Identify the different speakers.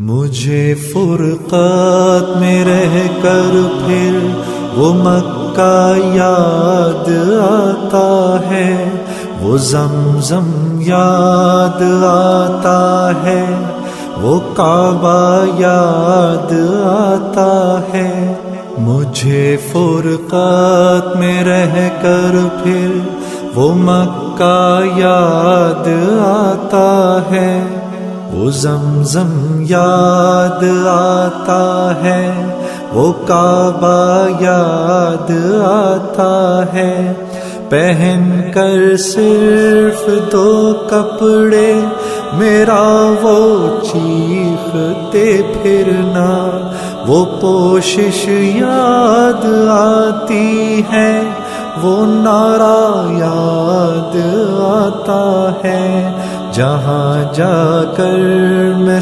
Speaker 1: مجھے فرقت میں رہ کر پھر وہ مکہ یاد آتا ہے، وہ زمزم یاد آتا ہے، وہ کعبہ یاد آتا ہے۔ مجھے فرقت میں رہ کر پھر وہ مکہ یاد آتا ہے، وہ زمزم یاد آتا ہے، وہ کعبہ یاد آتا ہے۔ پہن کر صرف دو کپڑے میرا وہ چیختے پھرنا، وہ پوشش یاد آتی ہے، وہ نعرہ یاد آتا ہے۔ جہاں جا کر میں